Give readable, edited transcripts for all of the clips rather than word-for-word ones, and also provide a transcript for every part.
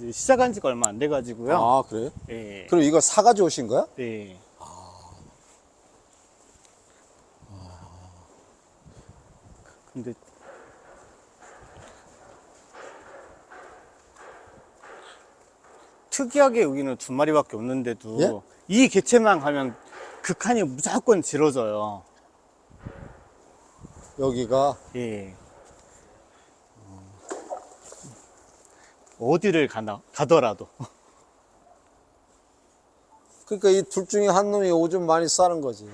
이제 시작한 지가 얼마 안 돼가지고요. 아, 그래요? 예. 그럼 이거 사가지고 오신 거야? 네. 근데 특이하게 여기는 2마리밖에 없는데도 예? 이 개체만 가면 그 칸이 무조건 질어져요. 여기가 예. 어디를 가더라도. 그러니까 이 둘 중에 한 놈이 오줌 많이 싸는 거지.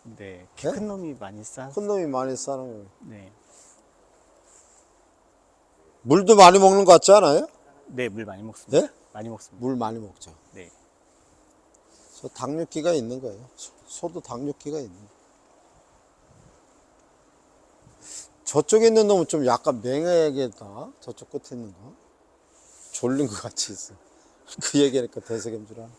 네. 키 큰 놈이 많이 큰 놈이 많이 싸는 거예요. 네. 물도 많이 먹는 것 같지 않아요? 네, 물 많이 먹습니다. 예? 많이 먹습니다. 물 많이 먹죠. 네. 저 당뇨기가 있는 거예요. 소도 당뇨기가 있는 거예요. 저쪽에 있는 놈은 좀 약간 맹하겠다. 저쪽 끝에 있는 거. 졸린 것 같이 있어. 그 얘기하니까 대세겜 줄 알아.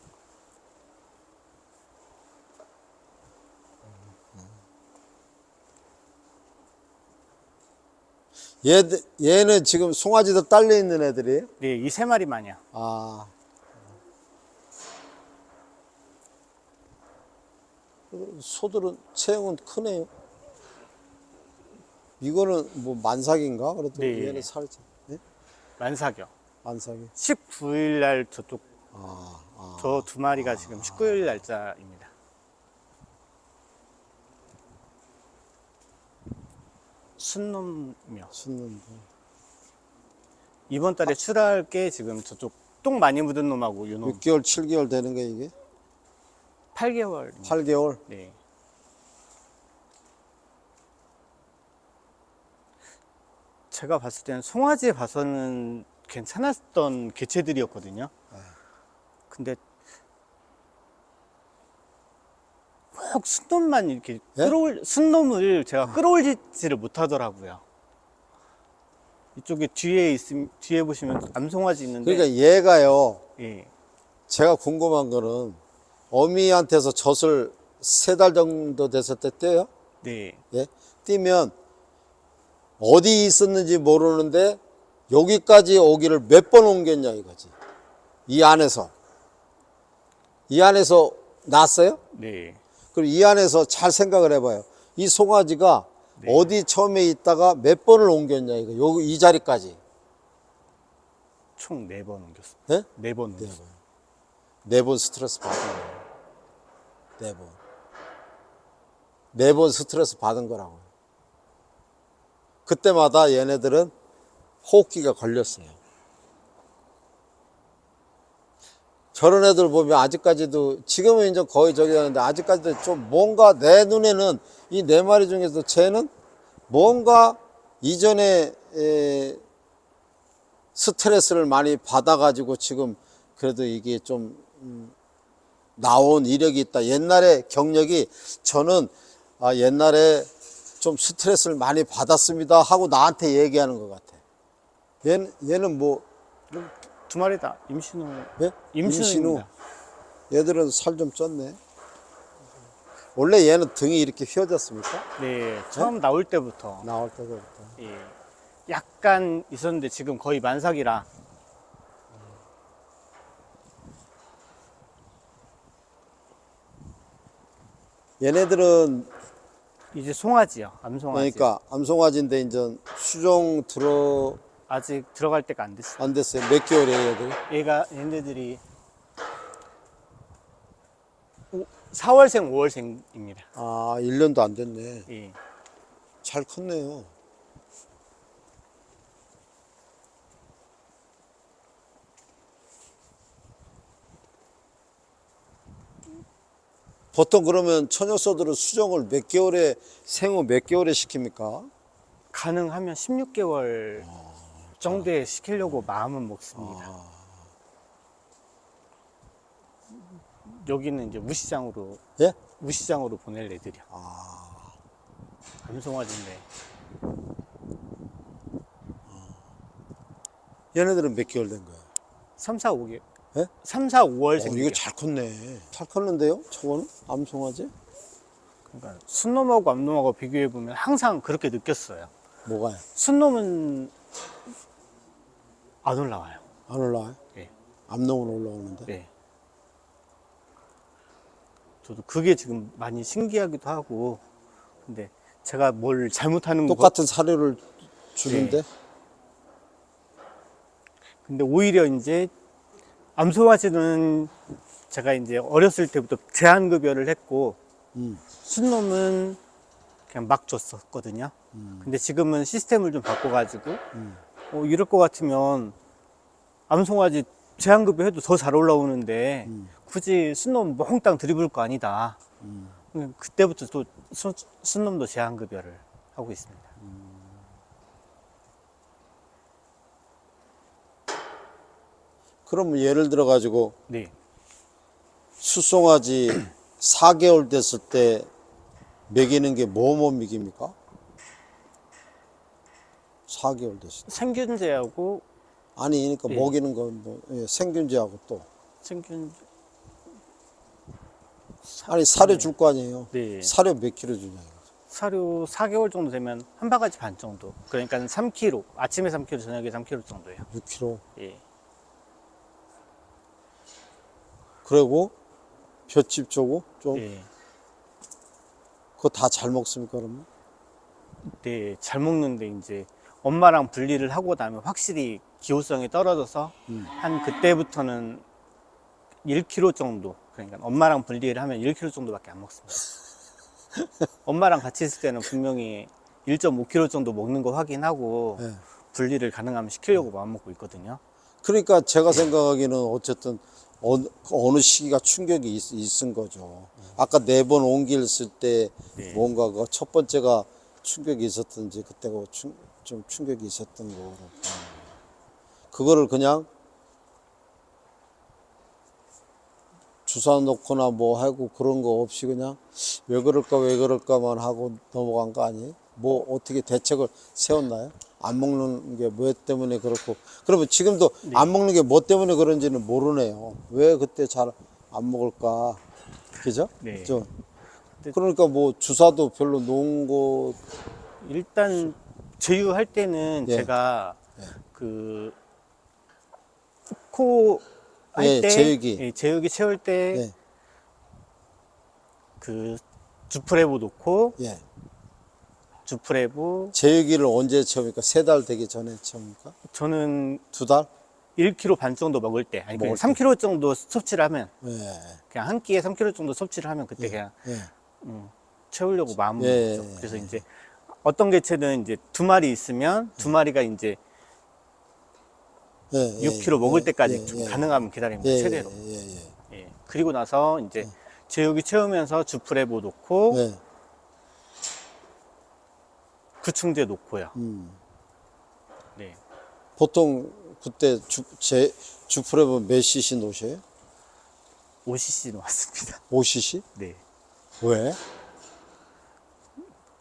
얘는 지금 송아지도 딸려 있는 애들이에요? 네, 이 3마리만이요. 아. 소들은 체형은 크네요. 이거는 뭐 만삭인가? 그래도 네. 얘는 살짝. 네? 만삭이요. 만삭이. 19일 날 저쪽 아. 저 2마리가 지금 19일 날짜입니다. 순놈이요. 순놈도. 이번 달에 출하할 게 지금 저쪽 똥 많이 묻은 놈하고 요 놈. 6개월, 7개월 되는 게 이게? 8개월. 8개월? 네. 제가 봤을 때는 송아지에 봐서는 괜찮았던 개체들이었거든요. 근데 꼭 순놈만 이렇게 예? 순놈을 제가 끌어올리지를 못하더라고요. 이쪽에 뒤에 보시면 암송아지 있는데. 그러니까 얘가요, 예. 제가 궁금한 거는 어미한테서 젖을 3달 정도 됐을 때 떼요? 네. 예? 띄면 어디 있었는지 모르는데 여기까지 오기를 몇 번 옮겼냐 이거지. 이 안에서 났어요? 네. 그럼 이 안에서 잘 생각을 해봐요. 이 송아지가 네. 어디 처음에 있다가 몇 번을 옮겼냐 이거. 이 자리까지. 총 4번 옮겼어요. 예? 4번 옮겼어요. 4번 스트레스 받은 거예요. 4번. 4번 스트레스 받은 거라고요. 그때마다 얘네들은 호흡기가 걸렸어요. 저런 애들 보면 아직까지도, 지금은 이제 거의 저기 하는데 아직까지도 좀 뭔가 내 눈에는 이 4마리 중에서 쟤는 뭔가 이전에 스트레스를 많이 받아가지고 지금 그래도 이게 좀 나온 이력이 있다. 옛날에 경력이 저는 옛날에 좀 스트레스를 많이 받았습니다 하고 나한테 얘기하는 것 같아. 얘는 뭐 2마리 다 임신후. 예? 임신후입니다. 얘들은 살 좀 쪘네. 원래 얘는 등이 이렇게 휘어졌습니까? 네. 처음 나올 때부터. 나올 때부터. 예. 약간 있었는데 지금 거의 만삭이라. 얘네들은 이제 송아지요. 암송아지. 그러니까 암송아지인데 이제 수종 아직 들어갈 때가 안 됐어요. 안 됐어요. 몇 개월이에요, 얘들? 얘네들이 4월생, 5월생입니다. 아, 1년도 안 됐네. 예. 잘 컸네요. 보통 그러면 처녀소들은 수정을 몇 개월에, 생후 몇 개월에 시킵니까? 가능하면 16개월 정도에 시키려고 마음은 먹습니다. 여기는 이제 무시장으로 예? 보낼 애들이요. 아, 암송아지인데 얘네들은 몇 개월 된 거야? 3, 4, 5개. 예? 3, 4, 5월생. 이거 잘 컸네. 잘 컸는데요? 저거는? 암송아지? 그러니까 순놈하고 암놈하고 비교해 보면 항상 그렇게 느꼈어요. 뭐가요? 순놈은 안 올라와요. 안 올라와요? 네. 암농은 올라오는데. 네. 저도 그게 지금 많이 신기하기도 하고, 근데 제가 뭘 잘못하는 거, 똑같은 사료를 주는데. 네. 근데 오히려 이제 암소화지는 제가 이제 어렸을 때부터 제한급여를 했고, 순놈은 그냥 막 줬었거든요. 근데 지금은 시스템을 좀 바꿔가지고, 이럴 것 같으면 암송아지 제한급여 해도 더 잘 올라오는데, 굳이 순놈 몽땅 들이부을 거 아니다. 그때부터 또 순놈도 제한급여를 하고 있습니다. 그러면 예를 들어 가지고 네. 수송아지 4개월 됐을 때 먹이는 게 뭐 먹입니까? 4개월 됐을 때. 생균제하고, 아니, 그러니까 예. 먹이는 건 뭐, 예, 생균제하고 또. 생균, 아니, 사료 줄 거 아니에요? 네. 사료 몇 킬로 주냐? 사료 4개월 정도 되면 한 바가지 반 정도. 그러니까 3kg. 아침에 3kg, 저녁에 3kg 정도예요. 6킬로. 예. 그리고 볏짚 주고 좀 예. 그거 다 잘 먹습니까 그러면? 네, 잘 먹는데 이제 엄마랑 분리를 하고 나면 확실히 기호성이 떨어져서 한 그때부터는 1kg 정도. 그러니까 엄마랑 분리를 하면 1kg 정도밖에 안 먹습니다. 엄마랑 같이 있을 때는 분명히 1.5kg 정도 먹는 거 확인하고 네. 분리를 가능하면 시키려고 마음먹고 있거든요. 그러니까 제가 생각하기는 어쨌든 어느 시기가 충격이 있은 거죠. 아까 4번 옮겼을 때 네. 뭔가 그 첫 번째가 충격이 있었든지 그때가 좀 충격이 있었던 거로 그거를 그냥 주사 놓거나 뭐 하고 그런 거 없이 그냥 왜 그럴까만 하고 넘어간 거 아니에요? 뭐 어떻게 대책을 세웠나요? 안 먹는 게 뭐 때문에 그렇고 그러면 지금도 안 먹는 게 뭐 때문에 그런지는 모르네요. 왜 그때 잘 안 먹을까? 그죠? 네. 그죠? 그러니까 뭐 주사도 별로 놓은 거 일단 제휴할 때는 예. 제가 그 코 할 예, 때, 제육이. 예, 제육이 채울 때 예, 그 주프레브 놓고 예. 주프레브 제육이를 언제 채웁니까? 3달 되기 전에 채웁니까? 저는 2달? 1kg 반 정도 먹을 때, 아니 그냥 먹을 때. 3kg 정도 섭취를 하면 예, 그냥 한 끼에 3kg 정도 섭취를 하면 그때 그냥 예. 채우려고 마음을 예, 먹죠. 예, 그래서 이제 어떤 개체는 이제 2마리 있으면 2마리가 이제 예, 예, 6kg 먹을 예, 때까지 예, 좀 예, 가능하면 기다립니다. 예, 최대로. 예, 예, 예. 그리고 나서 이제 제육이 채우면서 주프레브 놓고 예. 구충제 놓고요. 네. 보통 그때 주프레브 몇 cc 놓으셔요? 5cc 놓았습니다. 5cc? 네. 왜?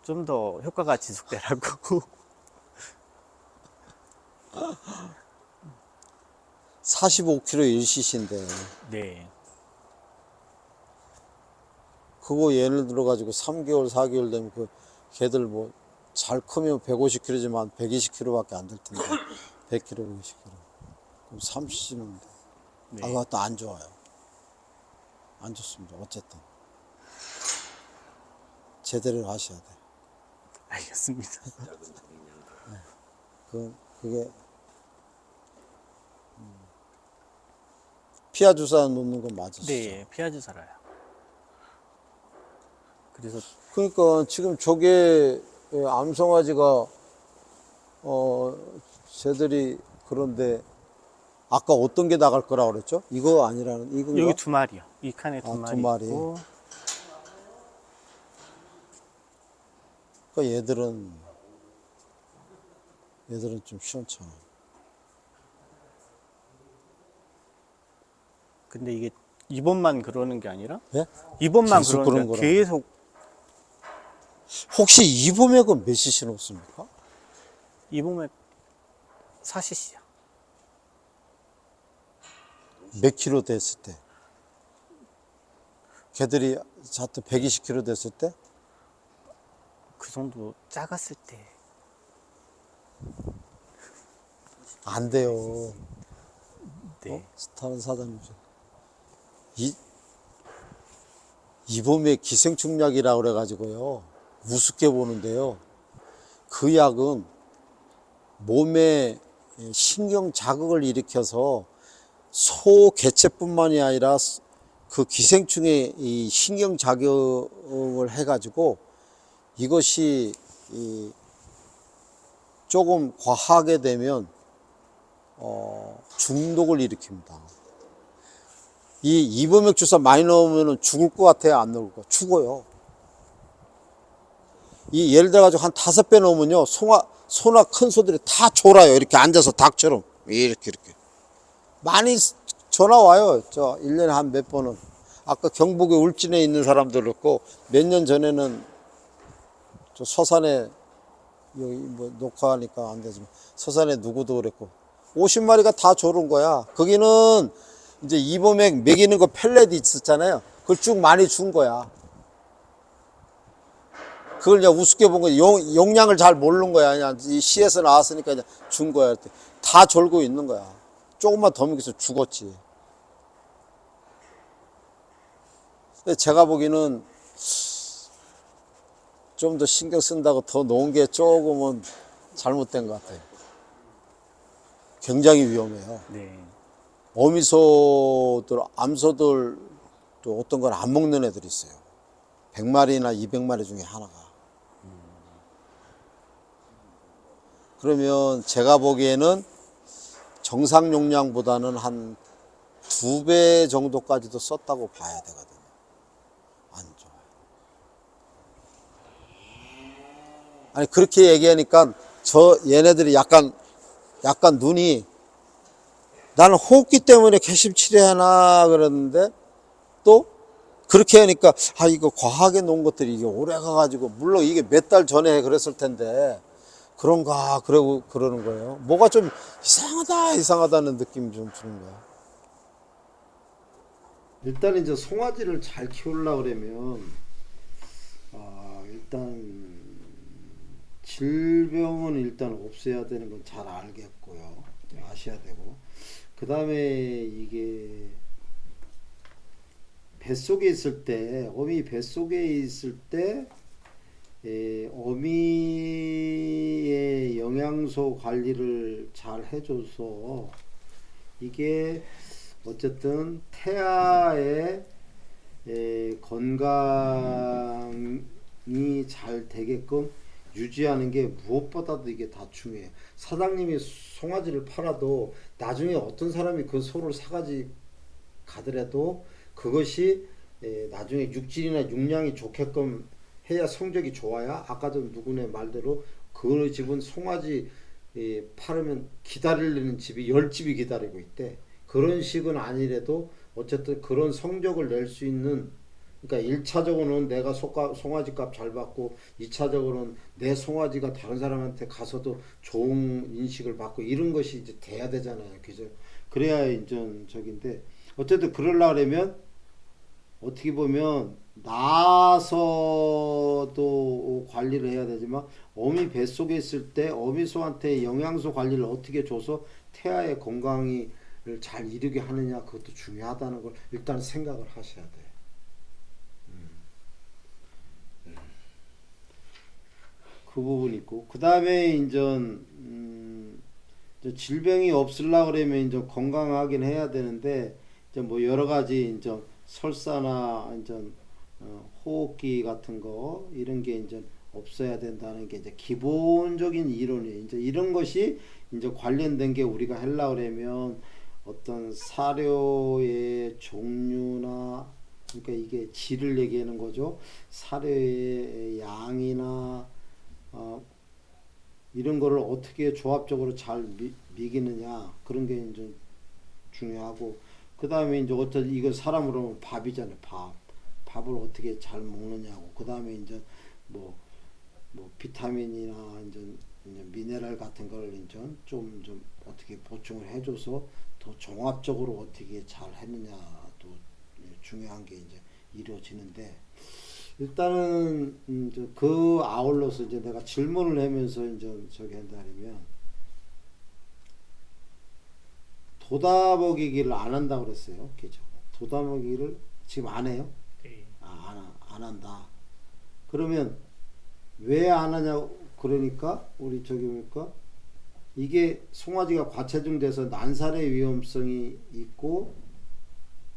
좀 더 효과가 지속되라고. 45kg 1cc인데 네. 그거 예를 들어 가지고 3개월 4개월 되면 그 걔들 뭐 잘 크면 150kg지만 120kg밖에 안 될 텐데 100kg 120kg 그럼 30cc는 네. 아 그것도 안 좋아요. 안 좋습니다. 어쨌든 제대로 하셔야 돼. 알겠습니다. 그게 피하 주사 놓는 건 맞으시죠? 네, 피하지 살아요. 그래서 그러니까 지금 저게 암송아지가 쟤들이 그런데 아까 어떤 게 나갈 거라 그랬죠? 이거 아니라는 이건가? 여기 2마리요. 이 칸에 2마리 2마리. 있고 그러니까 얘들은 좀 시원찮아. 근데 이게 이번만 그러는 게 아니라 예? 이번만 계속 그러는 그런 게 거라. 계속 혹시 이봄액은 몇 cc 넣습니까? 이번에 4cc요. 몇 킬로 됐을 때? 걔들이 자또 120kg 됐을 때? 그 정도 작았을 때 안 돼요. 네. 다른 사장님이죠. 이봄에 기생충약이라고 그래가지고요. 우습게 보는데요. 그 약은 몸에 신경 자극을 일으켜서 소 개체뿐만이 아니라 그 기생충의 이 신경 작용을 해가지고 이것이 조금 과하게 되면 중독을 일으킵니다. 이 이범맥 주사 많이 넣으면 죽을 것 같아요? 안 넣을 것? 죽어요. 이 예를 들어 가지고 한 5배 넣으면요, 소나 큰 소들이 다 졸아요. 이렇게 앉아서 닭처럼 이렇게 많이 전화 와요. 저 1년에 한 몇 번은. 아까 경북에 울진에 있는 사람들 그렇고, 몇 년 전에는 저 서산에, 여기 뭐 녹화하니까 안 되지만 서산에 누구도 그랬고 50마리가 다 졸은 거야. 거기는 이제 이범맥 먹이는 거 펠렛이 있었잖아요. 그걸 쭉 많이 준 거야. 그걸 이제 우습게 본 거지. 용량을 잘 모르는 거야. 그냥 이 시에서 나왔으니까 이제 준 거야. 다 졸고 있는 거야. 조금만 더 먹여서 죽었지. 근데 제가 보기에는 좀 더 신경 쓴다고 더 놓은 게 조금은 잘못된 것 같아요. 굉장히 위험해요. 네. 어미소들, 암소들 또 어떤 건 안 먹는 애들이 있어요. 100마리나 200마리 중에 하나가. 그러면 제가 보기에는 정상 용량보다는 한 2배 정도까지도 썼다고 봐야 되거든요. 안 좋아요. 아니, 그렇게 얘기하니까 얘네들이 약간 눈이, 나는 호흡기 때문에 개심 치료하나 그러는데, 또 그렇게 하니까 이거 과하게 놓은 것들이 이게 오래 가가지고, 물론 이게 몇 달 전에 그랬을 텐데 그런가 그러고 그러는 거예요. 뭐가 좀 이상하다는 느낌이 좀 드는 거예요. 일단 이제 송아지를 잘 키우려고 그러면 일단 질병은 일단 없애야 되는 건 잘 알겠고요. 아셔야 되고, 그 다음에 이게 뱃속에 있을 때, 어미 뱃속에 있을 때 어미의 영양소 관리를 잘 해줘서 이게 어쨌든 태아의 건강이 잘 되게끔 유지하는 게 무엇보다도 이게 다 중요해요. 사장님이 송아지를 팔아도 나중에 어떤 사람이 그 소를 사가지 가더라도 그것이 나중에 육질이나 육량이 좋게끔 해야 성적이 좋아야, 아까도 누구네 말대로 그 집은 송아지 팔으면 기다리는 집이 10집이 기다리고 있대. 그런 식은 아니래도 어쨌든 그런 성적을 낼 수 있는, 그러니까 1차적으로는 내가 송아지 값 잘 받고 2차적으로는 내 송아지가 다른 사람한테 가서도 좋은 인식을 받고 이런 것이 이제 돼야 되잖아요. 그죠? 그래야 이제 저긴데, 어쨌든 그러려면 어떻게 보면 나서도 관리를 해야 되지만 어미 뱃속에 있을 때 어미소한테 영양소 관리를 어떻게 줘서 태아의 건강을 잘 이루게 하느냐, 그것도 중요하다는 걸 일단 생각을 하셔야 돼. 그 부분 있고, 그 다음에 이제 질병이 없으려고 그러면 이제 건강하긴 해야 되는데, 이제 뭐 여러 가지 이제 설사나 이제 호흡기 같은 거 이런 게 이제 없어야 된다는 게 이제 기본적인 이론이에요. 이제 이런 것이 이제 관련된 게 우리가 하려고 그러면 어떤 사료의 종류나, 그러니까 이게 질을 얘기하는 거죠. 사료의 양이나 이런 거를 어떻게 조합적으로 잘 미기느냐, 그런 게 이제 중요하고, 그 다음에 이제 어떤, 이거 사람으로 하면 밥이잖아요. 밥을 어떻게 잘 먹느냐고, 그 다음에 이제 뭐 비타민이나 이제 미네랄 같은 걸 이제 좀 어떻게 보충을 해줘서 더 종합적으로 어떻게 잘 했느냐도 중요한 게 이제 이루어지는데, 일단은 이제 그 아울러서 이제 내가 질문을 하면서 이제 저기 한다면, 도다 먹이기를 안 한다고 그랬어요. 그죠? 도다 먹이기를 지금 안 해요? 네. 안 한다. 그러면 왜 안 하냐? 그러니까 우리 저기 보니까 이게 송아지가 과체중돼서 난살의 위험성이 있고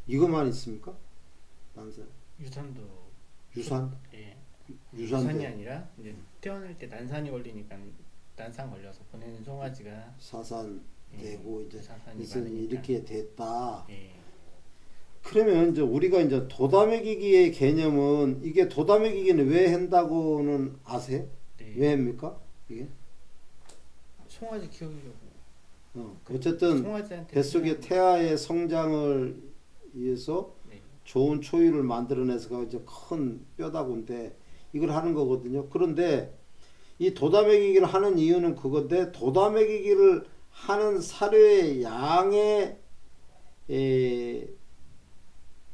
이것만 있습니까? 난살. 유산도 유산? 예. 유산도 유산이 아니라 이제 태어날 때 난산이 걸리니까 난산 걸려서 보내는 송아지가 사산되고 이제 사산이 있으니 많으니까. 이렇게 됐다. 예. 그러면 이제 우리가 이제 도다매기기의 개념은 이게 도다매기기는 왜 한다고는 아세요? 네. 왜 합니까? 이게? 송아지 키우려고. 어쨌든 송아지한테 뱃속의 태아의 성장을 위해서 네. 좋은 초유를 만들어내서 이제 큰 뼈다구인데 이걸 하는 거거든요. 그런데 이 도다매기기를 하는 이유는 그건데 도다매기기를 하는 사료의 양에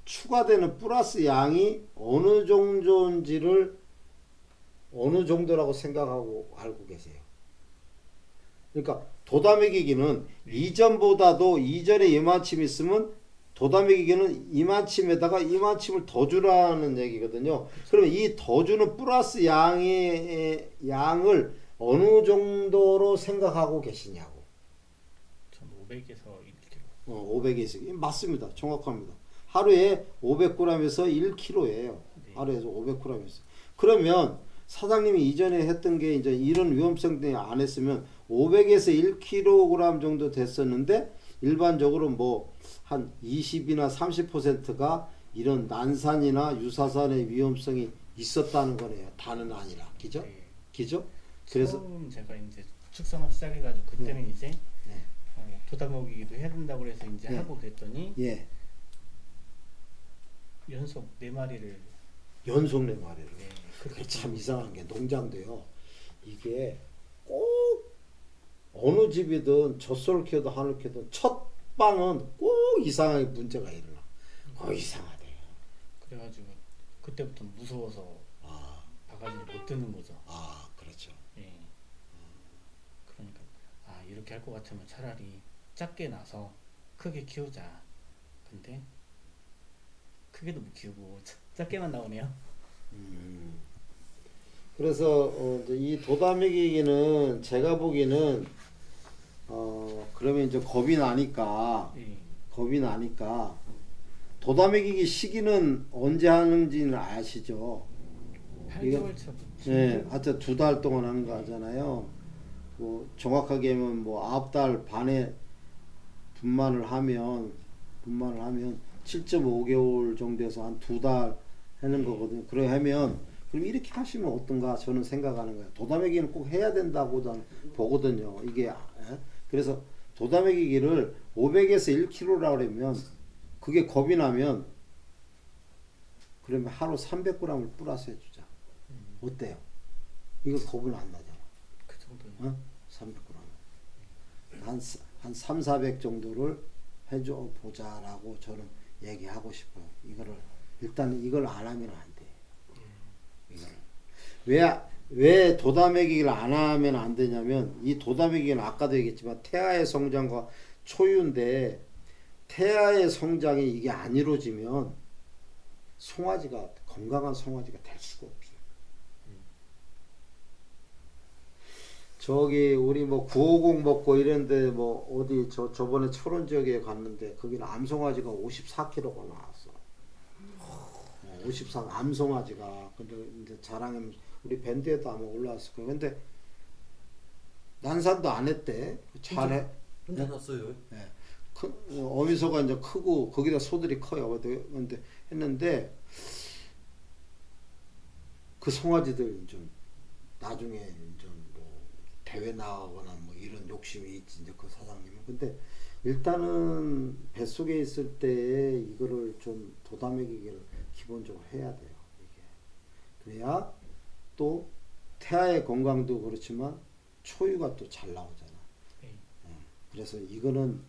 추가되는 플러스 양이 어느 정도인지를 어느 정도라고 생각하고 알고 계세요. 그러니까 도다매기기는 이전보다도 이전에 이만큼 있으면 도다매기기는 이만큼에다가 이만큼을 더 주라는 얘기거든요. 그러면 이 더 주는 플러스 양을 어느 정도로 생각하고 계시냐고. 전 500에서 1kg. 500에서 맞습니다. 정확합니다. 하루에 500g에서 1kg예요. 네. 하루에서 500g에서. 그러면 사장님이 이전에 했던 게 이제 이런 위험성 때문에 안 했으면 500에서 1kg 정도 됐었는데 일반적으로 뭐 한 20이나 30%가 이런 난산이나 유사산의 위험성이 있었다는 거네요. 다는 아니라. 그죠? 네. 그죠? 그래서 처음 제가 이제 축산업 시작해가지고 그때는 이제 네. 도다먹이기도 해야 된다고 그래서 이제 네. 하고 그랬더니 예. 연속 4마리를 연속 내 말이에요. 네, 그게 참 이상한 게 농장도요. 이게 꼭 어느 집이든 젖소를 키워도 한을 키워도 첫 방은 꼭 이상하게 문제가 일어나. 이상하대요. 그래가지고 그때부터 무서워서 아, 바가지를 못 드는 거죠. 그렇죠. 예. 그러니까 이렇게 할 것 같으면 차라리 작게 나서 크게 키우자. 근데 크게도 못 키우고 작게만 나오네요. 그래서 이제 이 도다매기기는 제가 보기에는 그러면 이제 겁이 나니까 도다매기기 시기는 언제 하는지는 아시죠? 8개월 차부터. 네, 하여튼 2달 동안 하는 거 하잖아요. 뭐 정확하게 하면 뭐 9달 반에 분만을 하면 7.5개월 정도에서 한 2달 하는 거거든요. 그래 하면 그럼 이렇게 하시면 어떤가 저는 생각하는 거예요. 도다매기는 꼭 해야 된다고 저는 보거든요. 이게 그래서 도다매기기를 500에서 1kg라고 그러면 그게 겁이 나면 그러면 하루 300g을 플러스 해주자. 어때요? 이거 겁은 안 나잖아. 그 정도는. 300g. 한 3, 400 정도를 해줘 보자라고 저는 얘기하고 싶어요. 일단 이걸 안 하면 안 돼. 왜 도다매기기를 안 하면 안 되냐면 이 도다매기기는 아까도 얘기했지만 태아의 성장과 초유인데 태아의 성장이 이게 안 이루어지면 건강한 송아지가 될 수가 없어요. 저기 우리 뭐 950 먹고 이런데 뭐 어디 저번에 철원 지역에 갔는데 거기는 암송아지가 54kg가 나왔어. 54 암송아지가. 근데 이제 자랑하면 우리 밴드에도 아마 올라왔을 거예요. 근데 난산도 안 했대. 잘해. 혼자 샀어요. 네. 어미소가 이제 크고 거기다 소들이 커요. 근데 했는데 그 송아지들 좀 나중에 좀 뭐 대회 나가거나 뭐 이런 욕심이 있지 이제 그 사장님은. 근데 일단은 뱃속에 있을 때 이거를 좀 도다매기기를 기본적으로 해야 돼요. 이게 그래야 또 태아의 건강도 그렇지만 초유가 또 잘 나오잖아. 네. 그래서 이거는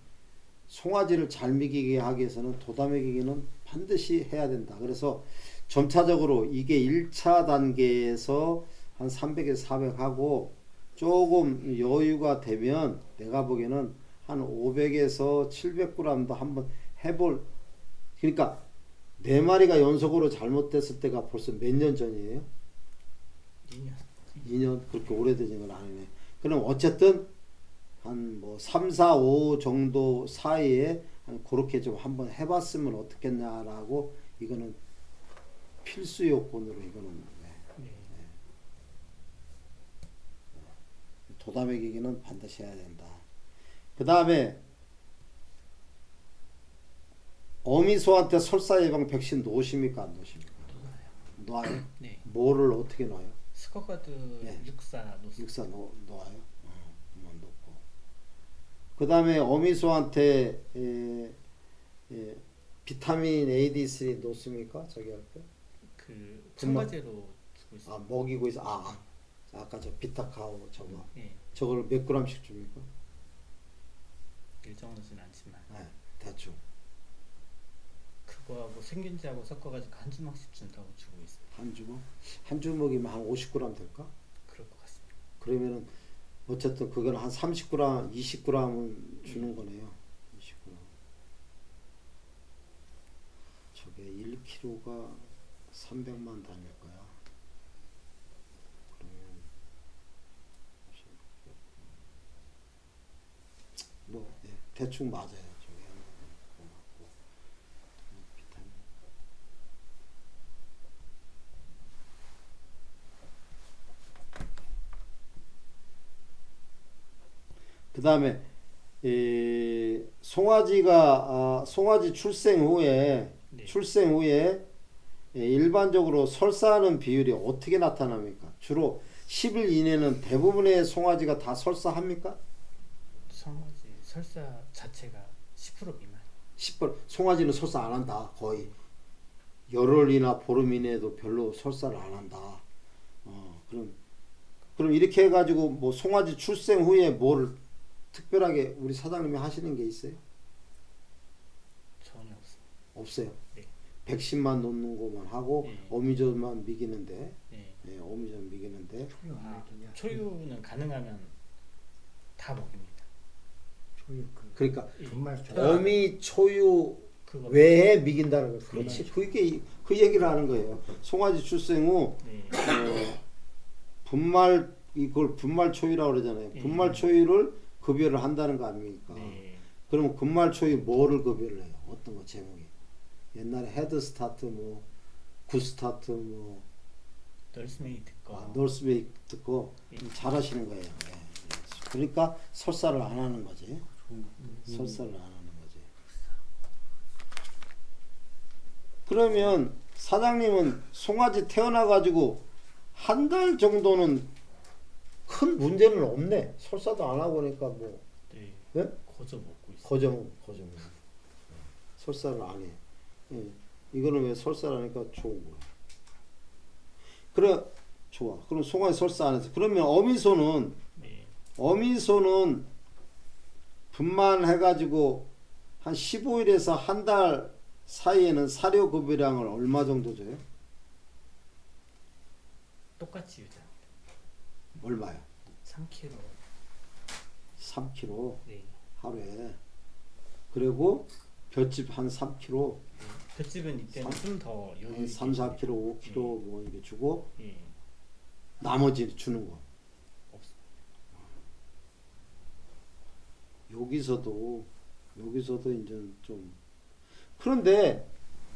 송아지를 잘 먹이게 하기 위해서는 도다매기기는 반드시 해야 된다. 그래서 점차적으로 이게 1차 단계에서 한 300에서 400 하고 조금 여유가 되면 내가 보기에는 한 500에서 700g도 한번 해볼. 그러니까 네 마리가 연속으로 잘못됐을 때가 벌써 몇 년 전이에요? 2년. 2년 그렇게 오래되진 건 아니네. 그럼 어쨌든 한 뭐 3, 4, 5 정도 사이에 한 그렇게 좀 한번 해봤으면 어떻겠냐라고 이거는 필수 요건으로 이거는 네. 도담액이기는 반드시 해야 된다. 그 다음에 어미소한테 설사 예방 백신 놓으십니까 안 놓으십니까? 놓아요. 놔요? 네. 뭐를 어떻게 놔요? 스커가드 네. 육사 놓습니다. 육사 놓아요? 한번 놓고. 그 다음에 어미소한테 비타민 AD3 놓습니까? 저기 할 때? 그 첨가제로 주고 있어요. 아 먹이고 있어. 아까 저 비타카오 저거. 네. 저걸 몇 g씩 줍니까? 일정하진 않지만 네, 대충 그거하고 생균제하고 섞어가지고 한 주먹씩 준다고 주고 있어요. 한 주먹? 한 주먹이면 한 50g 될까? 그럴 것 같습니다. 그러면은 어쨌든 그건 한 30g, 20g은 주는 거네요. 20g. 저게 1kg가 300만 단위일 거야. 그러면 뭐 대충 맞아요. 저게 그거 맞고. 비타민. 그 다음에 송아지 출생 후에 네. 일반적으로 설사하는 비율이 어떻게 나타납니까? 주로 10일 이내는 대부분의 송아지가 다 설사합니까? 성화제 설사 자체가 10% 미만. 10번 송아지는 설사 안 한다. 거의 열흘이나 보름 이내에도 별로 설사를 안 한다. 그럼 이렇게 해가지고 뭐 송아지 출생 후에 뭐를 특별하게 우리 사장님이 하시는 게 있어요? 전혀 없습니다. 없어요. 네. 백신만 놓는 것만 하고 네. 어미젖만 먹이는데, 네. 어미젖 먹이는데 초유는 가능하면 다 먹입니다. 초유 그러니까 분말 초. 어미 초유 그거 외에 먹인다는 거. 그렇지. 그게 그 얘기를 하는 거예요. 송아지 출생 후 네. 분말 이걸 분말 초유라고 그러잖아요. 예. 분말 초유를 급여를 한다는 거 아닙니까? 네. 그러면 분말 초유 뭐를 급여를 해요? 어떤 거 제목이? 옛날에 헤드 스타트 뭐 굿스타트 뭐 널스메이트 거. 놀스베이트 거 예. 잘하시는 거예요. 예. 그러니까 설사를 안 하는 거지. 설사를 안 하는 거지. 그러면 사장님은 송아지 태어나 가지고 한 달 정도는 큰 문제는 없네. 설사도 안 하고 그러니까 뭐 네. 예? 거저 먹고 있어요. 거정 설사를 안 해. 예. 이거는 왜 설사를 하니까 좋은 거야. 그래 좋아. 그럼 송아지 설사 안 해서 그러면 네. 어미소는 분만해가지고 한 15일에서 한 달 사이에는 사료 급여량을 얼마 정도 줘요? 똑같이 유지합니다. 얼마요? 3kg. 3kg 네. 하루에. 그리고 볏짚 한 3kg, 볏집은 이때는 좀 더 여유 한 있게 3, 4kg, 5kg 뭐 이렇게 주고 예. 나머지 주는 거. 없습니다. 여기서도 이제 좀 그런데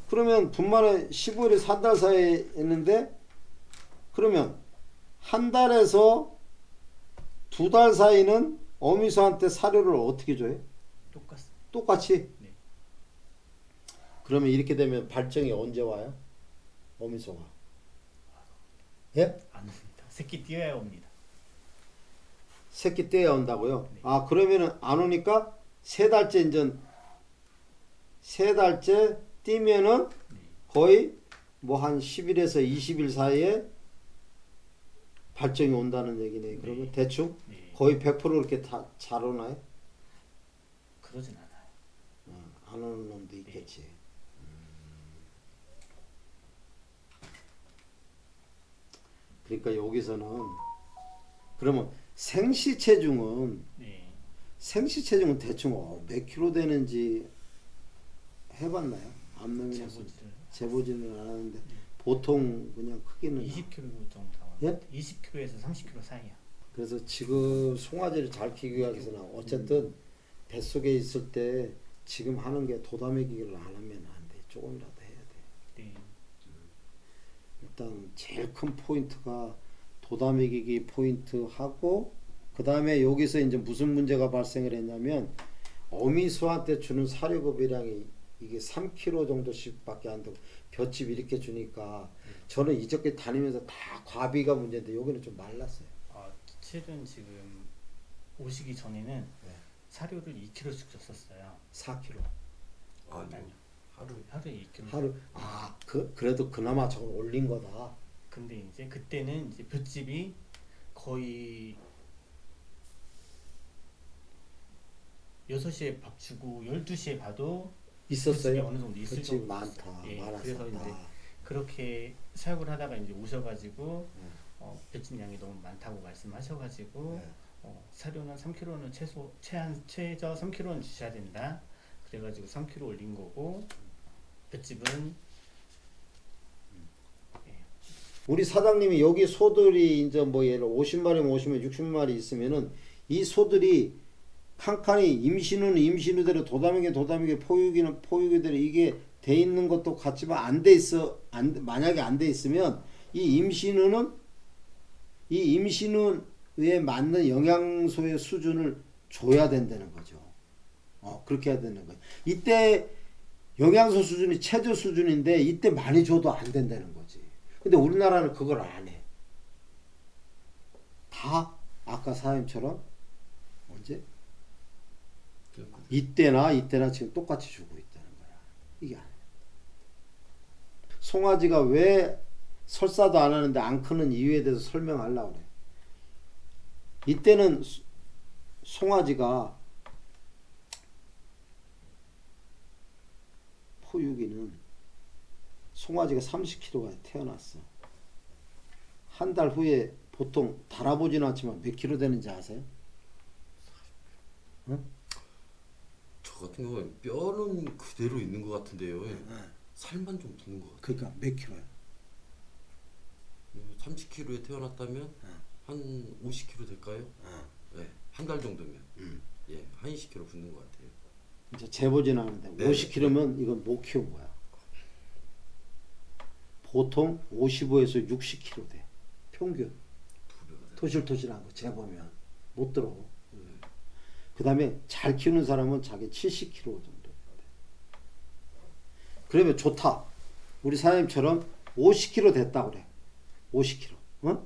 그러면 분만에 15일에서 한 달 사이에 있는데 그러면 한 달에서 두 달 사이는 어미소한테 사료를 어떻게 줘요? 똑같습니다. 똑같이? 네. 그러면 이렇게 되면 발정이 언제 와요? 어미소가. 예? 안 옵니다. 새끼 띄어야 옵니다. 새끼 떼야 온다고요? 네. 아 그러면은 안 오니까 세 달째 뛰면은 네. 거의 뭐 한 10일에서 20일 사이에 발정이 온다는 얘기네. 그러면 네. 대충 네. 거의 100% 이렇게 다 잘 오나요? 그러진 않아요. 안 오는 놈도 있겠지. 그러니까 여기서는 그러면 생시 체중은 네. 생시 체중은 대충 몇 킬로 되는지 해봤나요? 암놈이나 재보지를 재보지는 않았는데 보통 그냥 크기는 20kg 정도 나와요. 예? 20kg에서 30kg 사이야. 그래서 지금 송아지를 잘 키우기 위해서는 어쨌든 뱃속에 있을 때 지금 하는 게 도다매기를 안 하면 안 돼. 조금이라도 해야 돼. 네. 일단 제일 큰 포인트가 도다매기기 포인트 하고 그 다음에 여기서 이제 무슨 문제가 발생을 했냐면 어미소한테 주는 사료급여량이 이게 3kg 정도씩밖에 안 되고 볏짚 이렇게 주니까 저는 이저께 다니면서 다 과비가 문제인데 여기는 좀 말랐어요. 실은 지금 오시기 전에는 네. 사료를 2kg씩 줬었어요. 4kg 아니요. 하루에 2kg. 하루 그래도 그나마 저걸 올린 거다. 근데 이제 그때는 이제 볏짚이 거의 6시에 밥 주고 12시에 봐도 있었어요. 볏짚이 어느 정도 있을 볏짚 정도 많다. 있었어요. 예, 많았었다. 그래서 이제 그렇게 사육을 하다가 이제 오셔가지고 네. 볏짚 양이 너무 많다고 말씀하셔가지고 네. 사료는 3kg는 최저 3kg는 주셔야 된다. 그래가지고 3kg 올린 거고 볏짚은 우리 사장님이 여기 소들이 이제 뭐 예를 50마리면 50마리, 60마리 있으면은 이 소들이 칸칸이 임신은 임신우대로 도다미게 포육이는 포육이대로 이게 돼 있는 것도 같지만 안 돼 있어. 만약에 안 돼 있으면 이 임신우에 맞는 영양소의 수준을 줘야 된다는 거죠. 그렇게 해야 되는 거예요. 이때 영양소 수준이 최저 수준인데 이때 많이 줘도 안 된다는 거지. 근데 우리나라는 그걸 안 해. 다 아까 사장님처럼 언제? 이때나 지금 똑같이 주고 있다는 거야. 이게 아니야. 송아지가 왜 설사도 안 하는데 안 크는 이유에 대해서 설명하려고 그래. 이때는 송아지가 포유기는 송아지가 30kg가 태어났어. 한 달 후에 보통 달아보지는 않지만 몇 킬로 되는지 아세요? 응? 저 같은 경우는 뼈는 그대로 있는 것 같은데요. 살만 좀 붙는 것 같아요. 그러니까 몇 킬로야? 30kg에 태어났다면 한 50kg 될까요? 네, 한 달 정도면 예, 한 20kg 붙는 것 같아요. 이제 재보지는 않는데 네. 50kg면 이건 못 키운 거야. 보통 55에서 60kg 돼. 평균. 두 배가 돼요. 토실토실한 거 재보면 못 들어. 그 다음에 잘 키우는 사람은 자기 70kg 정도 돼. 그러면 좋다. 우리 사장님처럼 50kg 됐다 그래. 50kg. 어?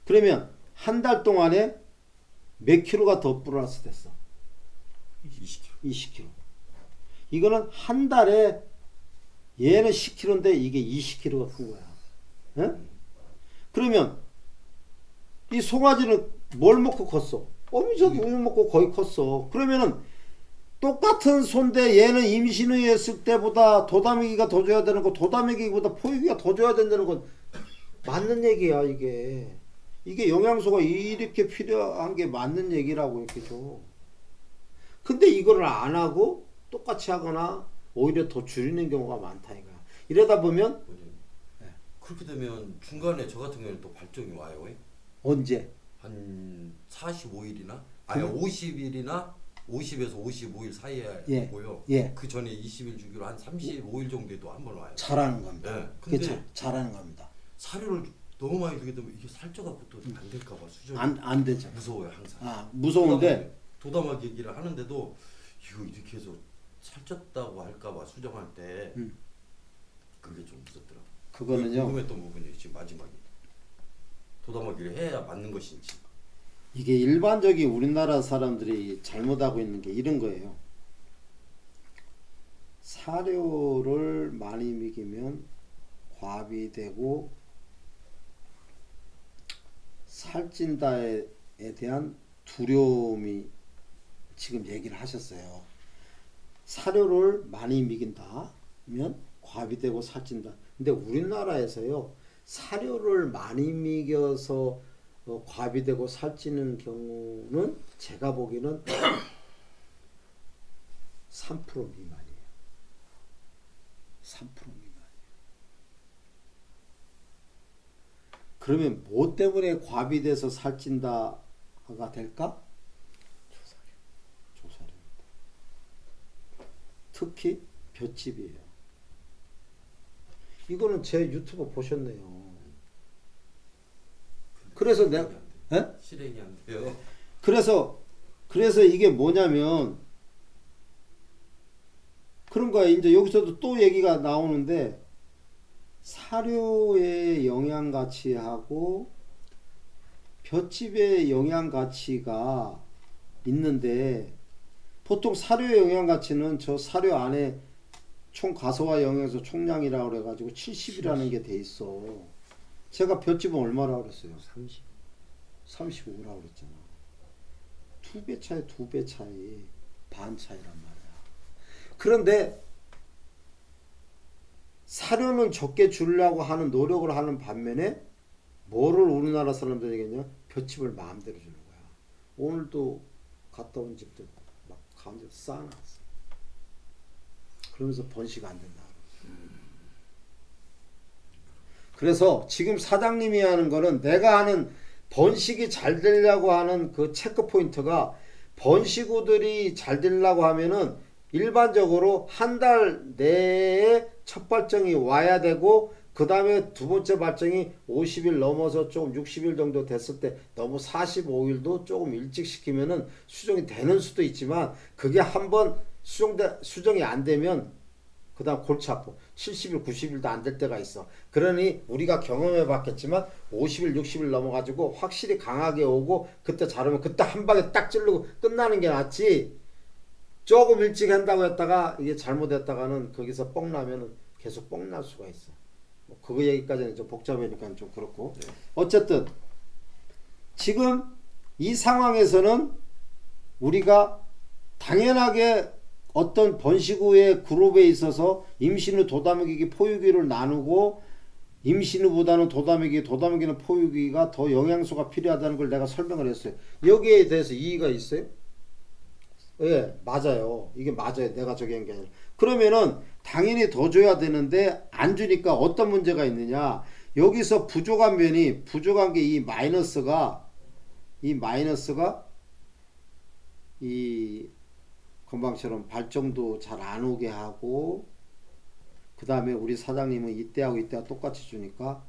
그러면 한 달 동안에 몇 킬로가 더 플러스 됐어? 20kg. 20kg. 이거는 한 달에 얘는 10kg인데 이게 20kg가 큰 거야. 응? 그러면 이 송아지는 뭘 먹고 컸어? 어미저도 우유 먹고 거의 컸어. 그러면은 똑같은 소인데 얘는 임신 후에 했을 때보다 도다미기가 더 줘야 되는 거, 도다미기보다 포유기가 더 줘야 된다는 건 맞는 얘기야. 이게 영양소가 이렇게 필요한 게 맞는 얘기라고 이렇게 줘. 근데 이거를 안 하고 똑같이 하거나 오히려 더 줄이는 경우가 많다 이거야. 이러다 보면 그렇게 되면 중간에 저 같은 경우는 또 발정이 와요. 언제? 한 45일이나 아니 50일이나 50에서 55일 사이에 예. 오고요. 예. 그 전에 20일 주기로 한 35일 정도에도 한 번 와요. 잘하는 겁니다. 네. 근데 그렇죠. 잘하는 겁니다. 사료를 너무 많이 주게 되면 이게 살쪄갖고 또 안 될까봐 수정이 안 되죠. 무서워요 항상. 무서운데 도담하게 얘기를 하는데도 이거 이렇게 해서 살쪘다고 할까봐 수정할 때 그게 좀 무섭더라고. 그거는요. 궁금했던 부분이 지금 마지막에 도담하기를 해야 맞는 것인지. 이게 일반적인 우리나라 사람들이 잘못하고 있는 게 이런 거예요. 사료를 많이 먹이면 과비되고 살찐다에 대한 두려움이 지금 얘기를 하셨어요. 사료를 많이 먹인다면 과비되고 살찐다. 근데 우리나라에서요. 사료를 많이 먹여서 과비되고 살찌는 경우는 제가 보기에는 3% 미만이에요. 3% 미만이에요. 그러면 뭐 때문에 과비돼서 살찐다가 될까? 조사료입니다. 특히 볏짚이에요. 이거는 제 유튜브 보셨네요. 그래서 내가 실행이 안 돼요. 그래서 이게 뭐냐면 그런 거야. 이제 여기서도 또 얘기가 나오는데 사료의 영양 가치하고 볏짚의 영양 가치가 있는데 보통 사료의 영양 가치는 저 사료 안에 총 가소화 영양소 총량이라고 그래가지고 70이라는 게 돼 있어. 제가 볏짚은 얼마라고 그랬어요? 35라고 그랬잖아. 2배 차이, 2배 차이, 반 차이란 말이야. 그런데 사료는 적게 주려고 하는 노력을 하는 반면에 뭐를 우리나라 사람들이 얘기했냐? 볏짚을 마음대로 주는 거야. 오늘도 갔다 온 집도 막 가운데 쌓아놨어. 그러면서 번식 안 된다. 그래서 지금 사장님이 하는 거는 내가 하는 번식이 잘 되려고 하는 그 체크 포인트가 번식우들이 잘 되려고 하면은 일반적으로 한 달 내에 첫 발정이 와야 되고 그 다음에 두 번째 발정이 50일 넘어서 조금 60일 정도 됐을 때 너무 45일도 조금 일찍 시키면은 수정이 되는 수도 있지만 그게 한번 수정이 안 되면 그 다음 골치 아파. 70일, 90일도 안 될 때가 있어. 그러니 우리가 경험해 봤겠지만 50일, 60일 넘어가지고 확실히 강하게 오고 그때 자르면 그때 한 방에 딱 찌르고 끝나는 게 낫지. 조금 일찍 한다고 했다가 이게 잘못했다가는 거기서 뻥 나면은 계속 뻥 날 수가 있어. 뭐 그거 얘기까지는 좀 복잡하니까 좀 그렇고. 어쨌든 지금 이 상황에서는 우리가 당연하게 어떤 번식 후의 그룹에 있어서 임신 후 도다먹이기 포유기를 나누고 임신 후보다는 도다먹이는 포유기가 더 영양소가 필요하다는 걸 내가 설명을 했어요. 여기에 대해서 이의가 있어요? 예, 맞아요. 이게 맞아요. 내가 저기 한 게 아니라. 그러면은 당연히 더 줘야 되는데 안 주니까 어떤 문제가 있느냐. 여기서 부족한 게 이 마이너스가 이 건방처럼 발정도 잘 안 오게 하고 그 다음에 우리 사장님은 이때하고 이때하고 똑같이 주니까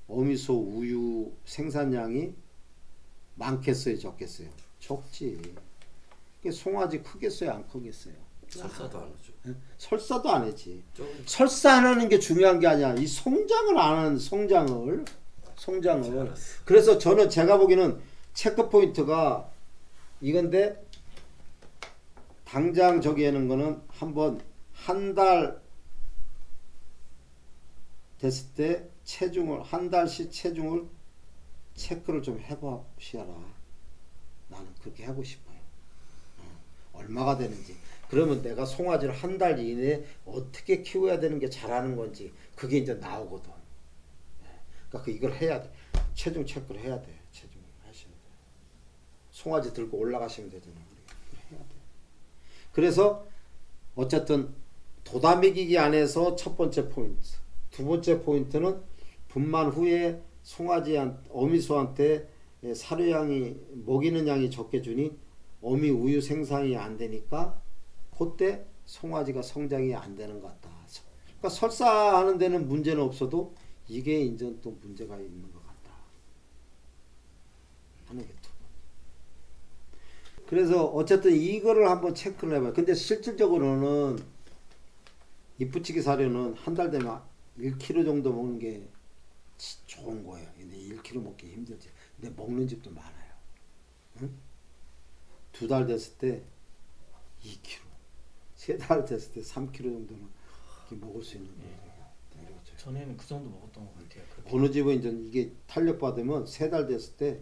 어미소 우유 생산량이 많겠어요 적겠어요? 적지. 송아지 크겠어요 안 크겠어요? 설사도 안 하죠. 설사도 안 했지. 설사 안 하는 게 중요한 게 아니야. 이 성장을 안 하는 성장을. 그래서 저는 제가 보기에는 체크 포인트가 이건데 당장 저기 하는 거는 한번 한 달 됐을 때 체중을 한 달씩 체중을 체크를 좀 해봅시다. 나는 그렇게 하고 싶어요. 얼마가 되는지. 그러면 내가 송아지를 한 달 이내에 어떻게 키워야 되는 게 잘하는 건지 그게 이제 나오거든. 그러니까 이걸 해야 돼. 체중 체크를 해야 돼. 체중 하셔야 돼. 송아지 들고 올라가시면 되잖아. 해야 돼. 그래서 어쨌든 도다미기기 안에서 첫 번째 포인트. 두 번째 포인트는 분만 후에 어미소한테 사료양이 먹이는 양이 적게 주니 어미 우유 생산이 안 되니까 그때 송아지가 성장이 안 되는 것 같다. 그러니까 설사하는 데는 문제는 없어도 이게 이제 또 문제가 있는 것 같다 하는 게 두 번. 그래서 어쨌든 이거를 한번 체크를 해봐요. 근데 실질적으로는 이쁘치기 사료는 한 달 되면 1kg 정도 먹는 게 좋은 거예요. 근데 1kg 먹기 힘들지. 근데 먹는 집도 많아요. 응? 2달 됐을 때 2kg, 3달 됐을 때 3kg 정도는 먹을 수 있는 거예요. 전에는 그 정도 먹었던 것 같아요. 그렇게. 어느 집은 이제 이게 탄력 받으면 3달 됐을 때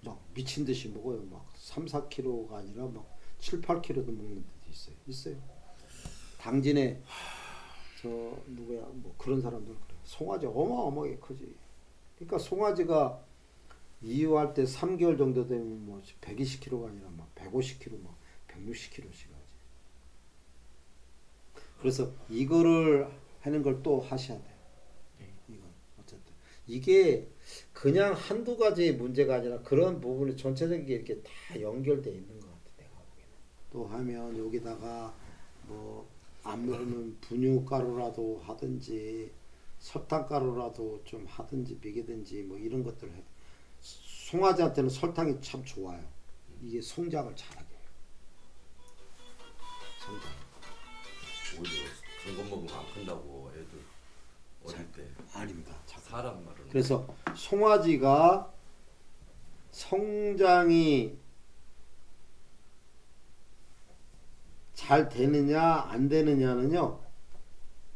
막 미친 듯이 먹어요. 막 3, 4kg가 아니라 막 7, 8kg도 먹는 데도 있어요. 있어요. 당진에 저 누구야 뭐 그런 사람들 그래. 송아지 어마어마하게 크지. 그러니까 송아지가 이유할 때 3개월 정도 되면 뭐 120kg가 아니라 막 150kg, 막 160kg씩 하지. 그래서 이거를 하는 걸 또 하셔야 돼요. 이건 어쨌든 이게 그냥 한두 가지 문제가 아니라 그런 부분이 전체적인 게 이렇게 다 연결돼 있는 것 같아 내가 보기에는. 또 하면 여기다가 뭐 안 먹으면 분유가루라도 하든지 설탕가루라도 좀 하든지 미기든지 뭐 이런 것들을 해. 송아지한테는 설탕이 참 좋아요. 이게 성장을 잘하게 해요. 성장. 오히려 단 거 먹으면 안 큰다고 애들 어릴 때. 아닙니다. 사람 말은. 그래서 송아지가 성장이 잘 되느냐 안 되느냐는요,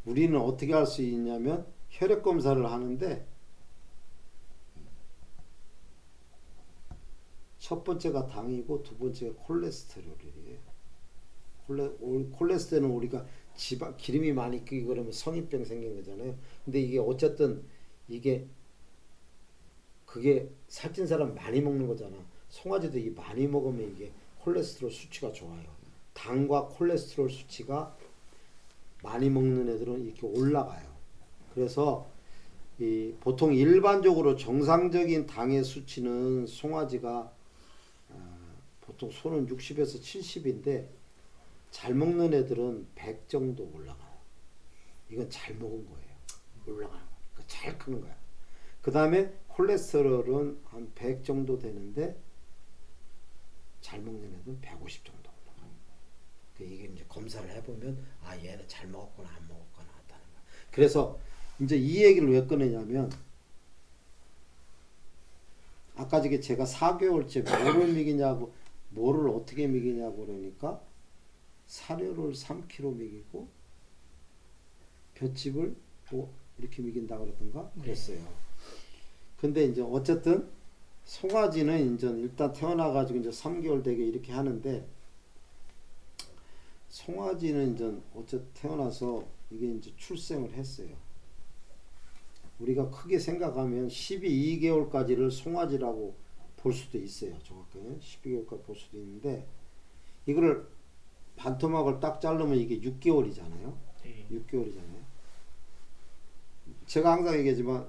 우리는 어떻게 할 수 있냐면 혈액 검사를 하는데 첫 번째가 당이고 두 번째가 콜레스테롤이에요. 콜레스테롤은 우리가 지방 기름이 많이 끼고 그러면 성인병 생긴 거잖아요. 근데 이게 어쨌든 이게 그게 살찐 사람 많이 먹는 거잖아. 송아지도 이 많이 먹으면 이게 콜레스테롤 수치가 좋아요. 당과 콜레스테롤 수치가 많이 먹는 애들은 이렇게 올라가요. 그래서 이 보통 일반적으로 정상적인 당의 수치는 송아지가 보통 소는 60에서 70인데 잘 먹는 애들은 100 정도 올라가요. 이건 잘 먹은 거예요. 올라가는 거. 그러니까 잘 크는 거야. 그 다음에 콜레스테롤은 한 100 정도 되는데 잘 먹는 애들은 150 정도 올라가요. 이게 이제 검사를 해보면 아 얘는 잘 먹었거나 안 먹었거나 하다는 거야. 그래서 이제 이 얘기를 왜 꺼내냐면 아까 저게 제가 4개월째 뭐를 먹이냐고 뭐를 어떻게 먹이냐고 그러니까 사료를 3kg 먹이고 볏짚을 뭐 이렇게 먹인다 그러던가 그랬어요. 근데 이제 어쨌든 송아지는 이제 일단 태어나가지고 이제 3개월 되게 이렇게 하는데 송아지는 이제 어쨌든 태어나서 이게 이제 출생을 했어요. 우리가 크게 생각하면 12개월까지를 송아지라고 볼 수도 있어요. 정확하게 12개월까지 볼 수도 있는데 이거를 반토막을 딱 자르면 이게 6개월이잖아요. 네. 6개월이잖아요. 제가 항상 얘기하지만